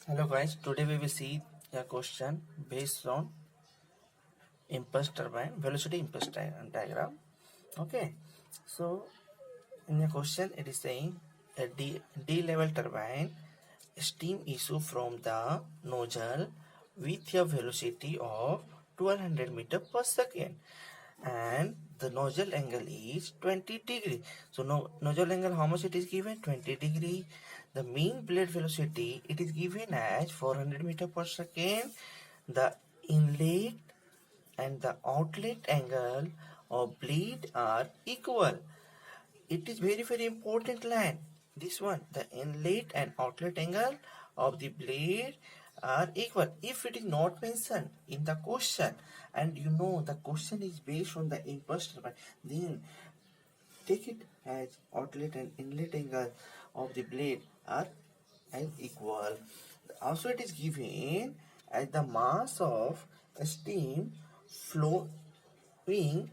Hello guys, today we will see a question based on impulse turbine velocity impulse diagram. Okay, so in the question it is saying a D level turbine steam issue from the nozzle with a velocity of 1200 meter per second and the nozzle angle is 20 degree. So nozzle angle, how much it is given? 20 degree. The mean blade velocity, it is given as 400 meter per second. The inlet and the outlet angle of blade are equal. It is very important line. This one, the inlet and outlet angle of the blade are equal. If it is not mentioned in the question, and you know the question is based on the impulse turbine, then take it as outlet and inlet angle of the blade are as equal. Also it is given as the mass of steam flowing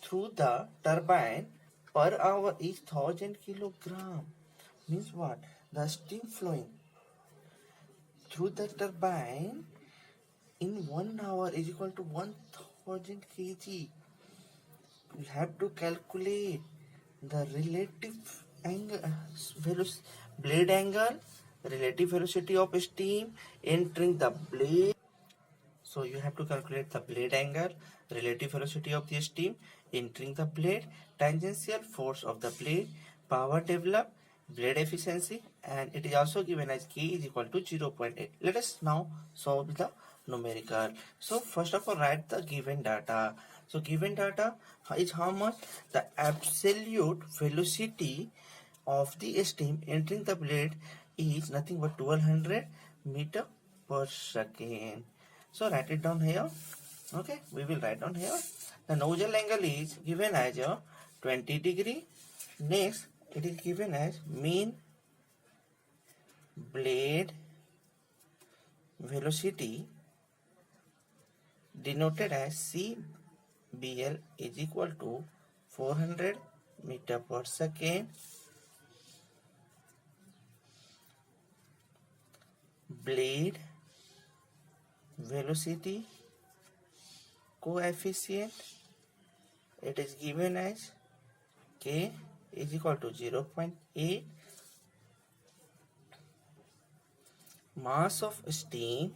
through the turbine per hour is 1000 kilogram. Means what? The steam flowing through the turbine in 1 hour is equal to 1000 kg. You have to calculate the relative angle, blade angle, relative velocity of steam entering the blade. So you have to calculate the blade angle, relative velocity of the steam entering the blade, tangential force of the blade, power developed, blade efficiency, and it is also given as K is equal to 0.8. Let us now solve the numerical. So first of all, write the given data. So given data is how much? The absolute velocity of the steam entering the blade is nothing but 1200 meter per second. So write it down here. Okay, we will write down here. The nozzle angle is given as a 20 degree. Next, it is given as mean blade velocity denoted as CBL is equal to 400 meter per second. Blade velocity coefficient, it is given as K is equal to 0.8. Mass of steam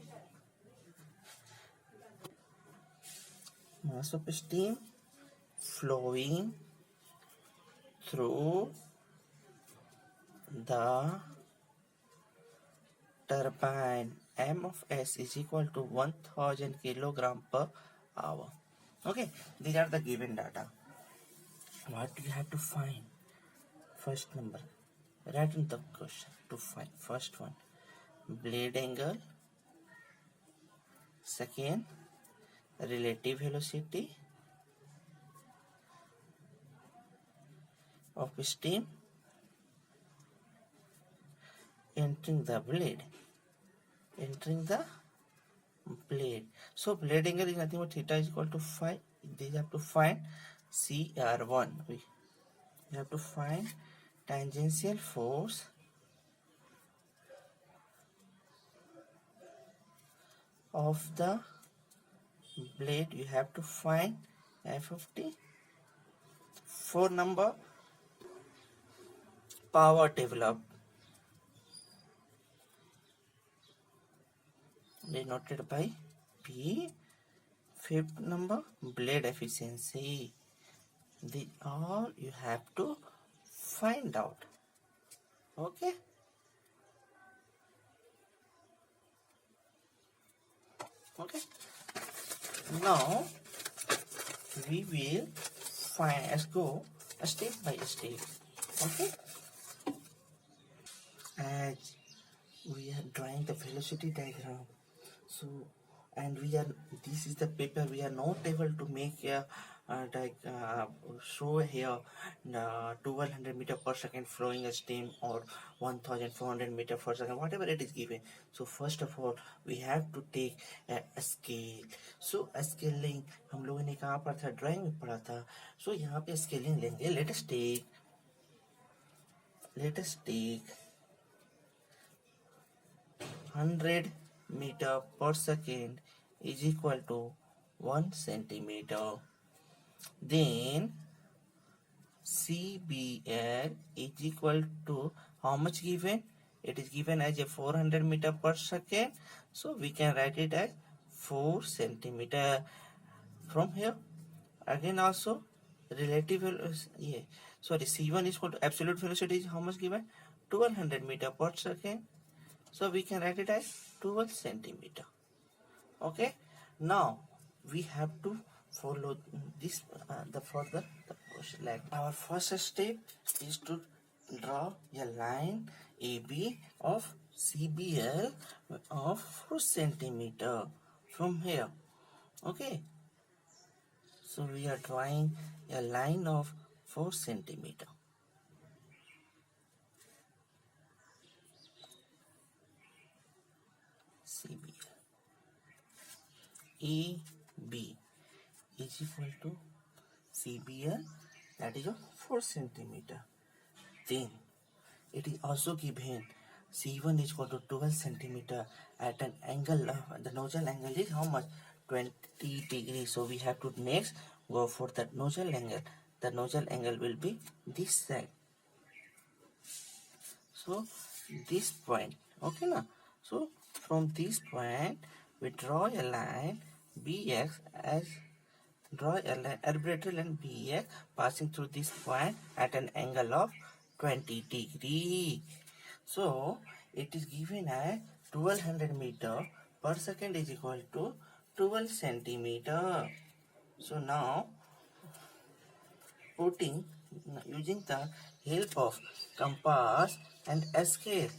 flowing through the turbine, M of S is equal to 1000 kilogram per hour. Okay, these are the given data. What do you have to find? First number, write in the question to find. First one, blade angle. Second, relative velocity of steam entering the blade. So blade angle is nothing but theta is equal to phi. These have to find CR1. We have to find tangential force of the blade. You have to find F of T. 4 number, power developed denoted by P. 5th number, blade efficiency. The all you have to find out. Okay. Now we will find. Let's go step by step. Okay. As we are drawing the velocity diagram, so and this is the paper, we are not able to make a show here 1200 meter per second flowing steam or 1400 meter per second, whatever it is given. So first of all we have to take a scale. So scaling हम लोगों ने कहाँ पढ़ा था? Drawing में पढ़ा था. So यहाँ पे स्केलिंग लेंगे. Let us take 100 meter per second is equal to 1 centimeter. Then CBL is equal to how much given? It is given as a 400 meter per second. So we can write it as 4 centimeter. From here, again also relative sorry, C1 is equal to absolute velocity is how much given? 1200 meter per second. So we can write it as 12 centimeter. Okay. Now we have to follow this the further the process. Like our first step is to draw a line AB of CBL of 4 centimeter from here. Okay. So we are drawing a line of 4 centimeter. CBL. AB is equal to CBL, that is of 4 centimeter. Then it is also given C1 is equal to 12 centimeter at an angle, the nozzle angle is how much? 20 degrees. So we have to next go for that nozzle angle. The nozzle angle will be this side. So this point, okay na? So from this point we draw a line BX as draw a line arbitrary line BX passing through this point at an angle of 20 degree. So it is given as 1200 meter per second is equal to 12 centimeter. So now putting using the help of compass and scale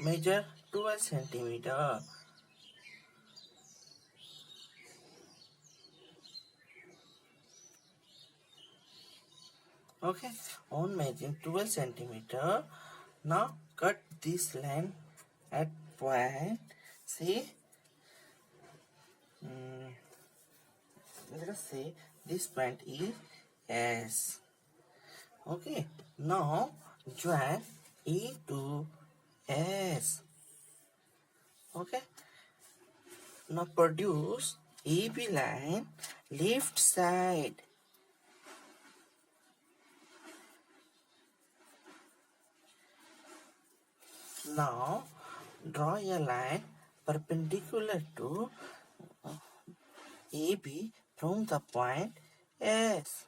measure 12 centimeter. Okay, on measuring 12 centimeter, now cut this line at point. See, let us say this point is S. Okay, now join A to S. Okay, now produce AB line left side. Now draw a line perpendicular to AB from the point S.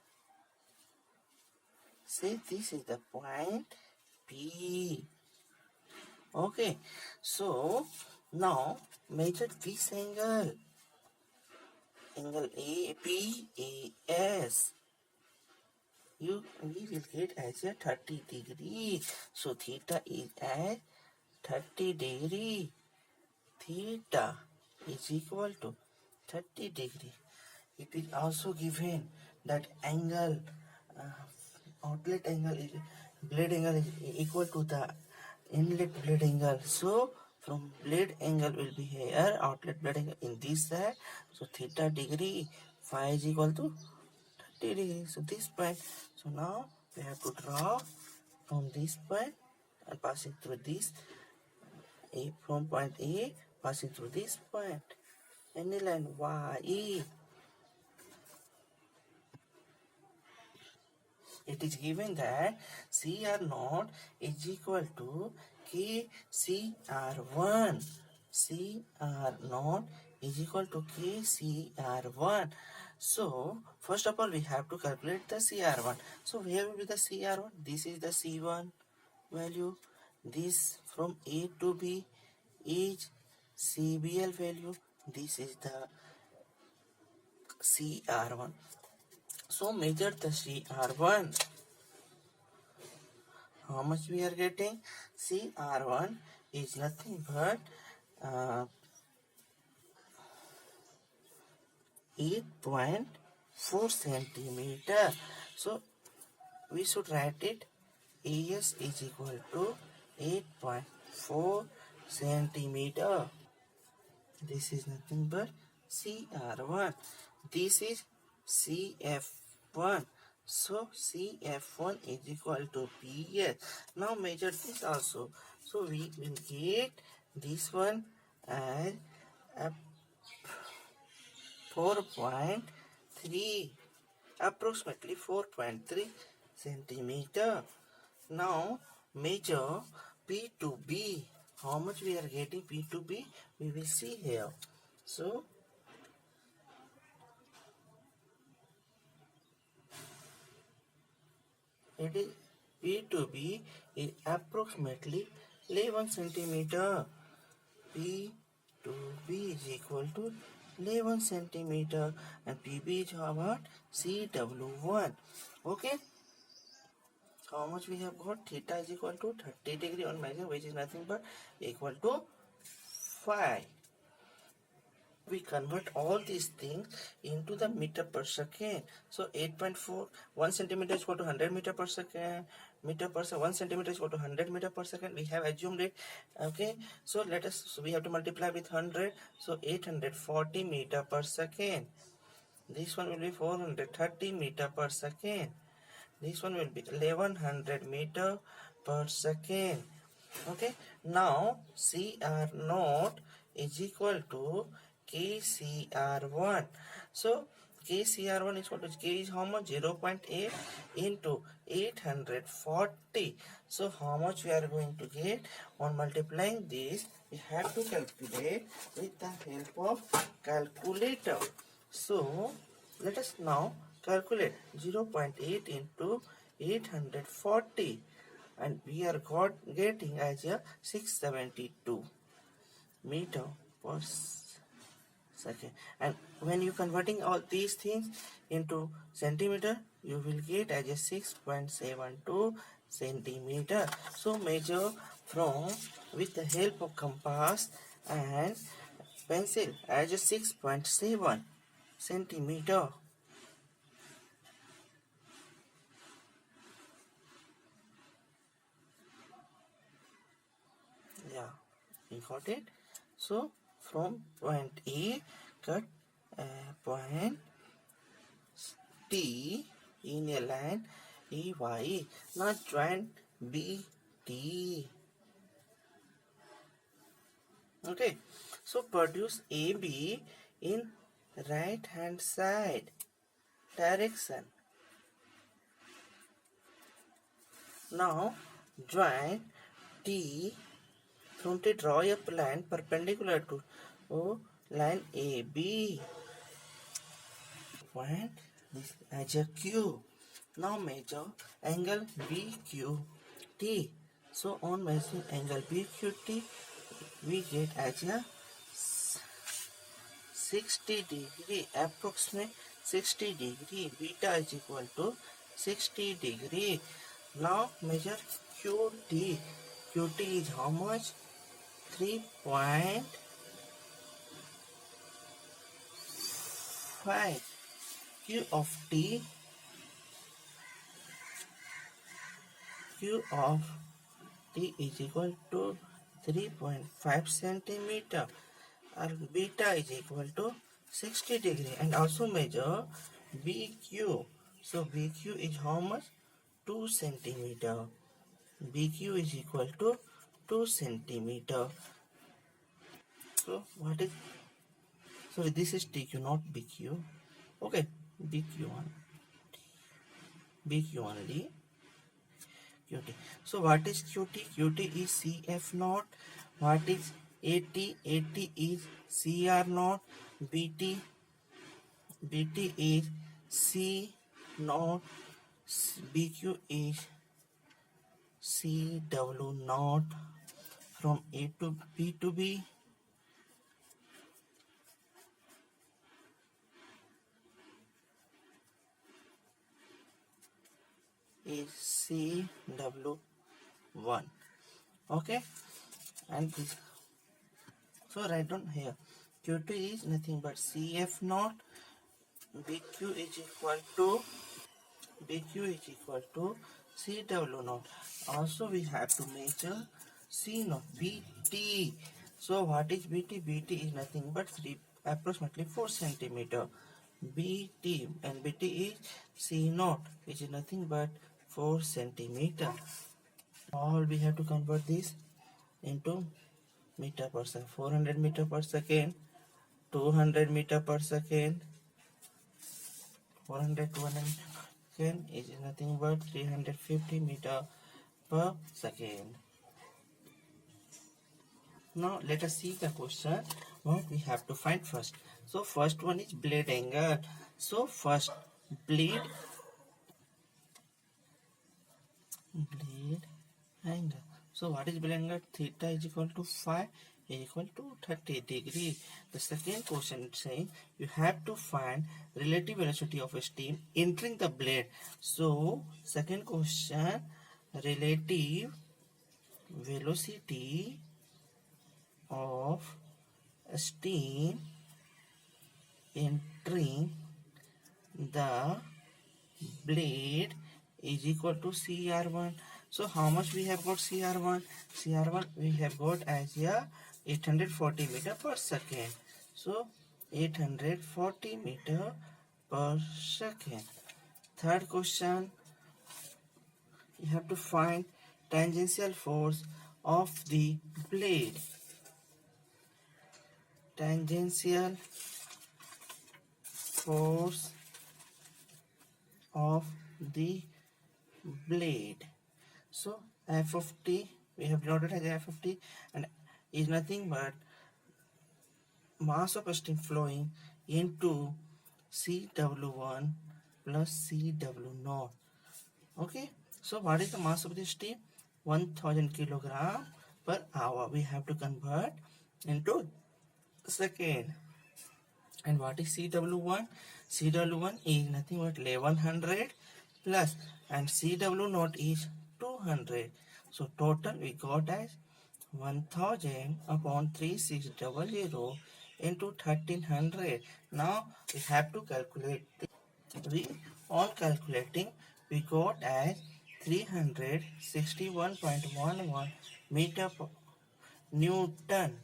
Say this is the point P. Okay, so now measure this angle. Angle ABAS. We will get as a 30 degree. So theta is at 30 degree. Theta is equal to 30 degree. It is also given that angle outlet angle is blade angle is equal to the inlet blade angle. So from blade angle will be here, outlet blade angle in this side. So theta degree phi is equal to 30 degrees. So this point. So now we have to draw from this point and passing through this A from point A passing through this point. Any line YE. It is given that CR0 is equal to KCR1. CR0 is equal to KCR1. So, first of all, we have to calculate the CR1. So, where will be the CR1? This is the C1 value. This from A to B is CBL value. This is the CR1. So measure the CR1. How much we are getting? CR1 is nothing but 8.4 centimeter. So we should write it AS is equal to 8.4 centimeter. This is nothing but CR1. This is CF1. So CF1 is equal to PS. Now measure this also. So we will get this one as a 4.3, approximately 4.3 centimeter. Now measure P to B. How much we are getting P to B? We will see here. So it is P to B is approximately 11 centimeter. P to B is equal to 11 centimeter and PB is about CW1. Okay. How much we have got? Theta is equal to 30 degree on measure, which is nothing but equal to 5. We convert all these things into the meter per second. So 8.4, 1 centimeter is equal to 100 meter per second. Meter per second, 1 centimeter is equal to 100 meter per second. We have assumed it. Okay. So we have to multiply with 100. So 840 meter per second. This one will be 430 meter per second. This one will be 1100 meter per second. Okay. Now CR naught is equal to KCR1. So KCR1 is equal to K is how much? 0.8 into 840. So how much we are going to get on multiplying this? We have to calculate with the help of calculator. So let us now calculate 0.8 into 840 and we are getting as a 672 meter per second. And when you converting all these things into centimeter, you will get as a 6.72 centimeter. So measure from with the help of compass and pencil as a 6.7 centimeter. Yeah, you got it. So from point A, cut point T in a line EY. Now join BT. Okay, so produce AB in right hand side direction. Now join T. From T, draw a line perpendicular to line AB. Point this as a Q. Now measure angle BQT. So on measuring angle BQT, we get as a 60 degree, approximate 60 degree. Beta is equal to 60 degree. Now measure QT. QT is how much? 3.5. Q of T is equal to 3.5 centimeter and beta is equal to 60 degree. And also measure BQ. So BQ is how much? 2 centimeter. BQ is equal to 2 centimeter. So what is, sorry, this is TQ, not BQ. Okay, BQ only. QT. So what is QT? QT is CF naught. What is AT? AT is CR naught. BT is C naught. BQ is CW naught. From A to B to B. Is CW1. Okay, and this, so write down here Q2 is nothing but CF naught. BQ is equal to CW naught. Also we have to measure C naught, BT. So what is BT? BT is nothing but approximately 4 centimeter. BT and BT is C naught, which is nothing but 4 centimeter. All we have to convert this into meter per second, 400 meter per second, 200 meter per second, 400, 200 meter per second is nothing but 350 meter per second. Now let us see the question what we have to find first. So first one is blade angle. So first blade angle. So what is blade angle? Theta is equal to phi is equal to 30 degree. The second question is saying you have to find relative velocity of steam entering the blade. So second question, relative velocity of steam entering the blade is equal to CR1. So how much we have got CR1? CR1 we have got as a 840 meter per second. So 840 meter per second. Third question, you have to find tangential force of the blade. Tangential force of the blade. So F of t we have denoted as F of t and is nothing but mass of steam flowing into CW1 plus CW0. Okay, so what is the mass of the steam? 1000 kilogram per hour. We have to convert into second. And what is CW1? CW1 is nothing but 1100 plus and CW0 is 200. So total we got as 1000 upon 3600 into 1300. Now we have to calculate. On calculating we got as 361.11 meter per Newton.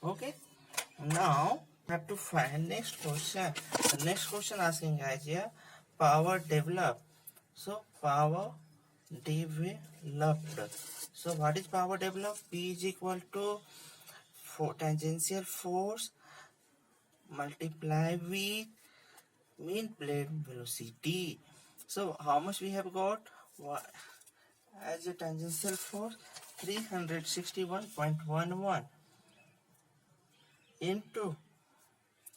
Okay. Now have to find next question. The next question asking guys here power developed. So power developed. So what is power developed? P is equal to tangential force multiply with mean blade velocity. So how much we have got? As a tangential force 361.11 into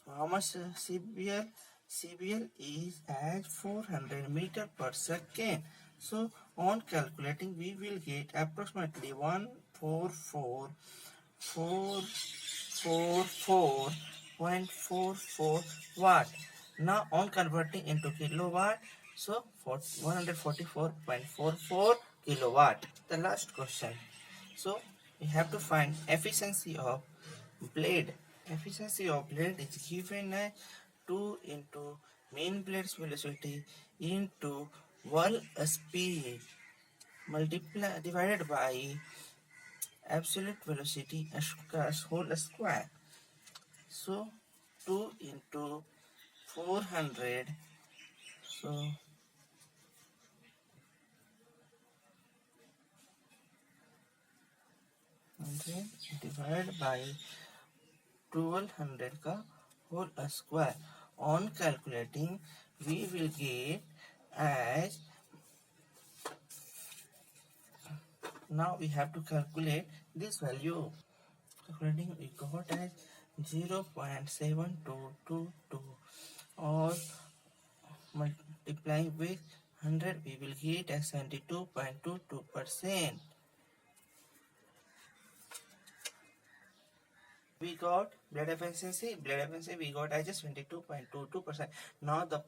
how much CBL? CBL is at 400 meter per second. So on calculating we will get approximately 144.44 watt. Now on converting into kilowatt, so 144.44 kilowatt. The last question. So we have to find efficiency of blade. Efficiency of blade is given as 2 into mean blade's velocity into wall speed multiply divided by absolute velocity whole square. So 2 into 400. So divided by 1200 का whole square. On calculating we will get as, now we have to calculate this value. Calculating we got as 0.7222 or multiplying with 100 we will get as 72.22%. We got blade efficiency we got as just 22.22%. Now the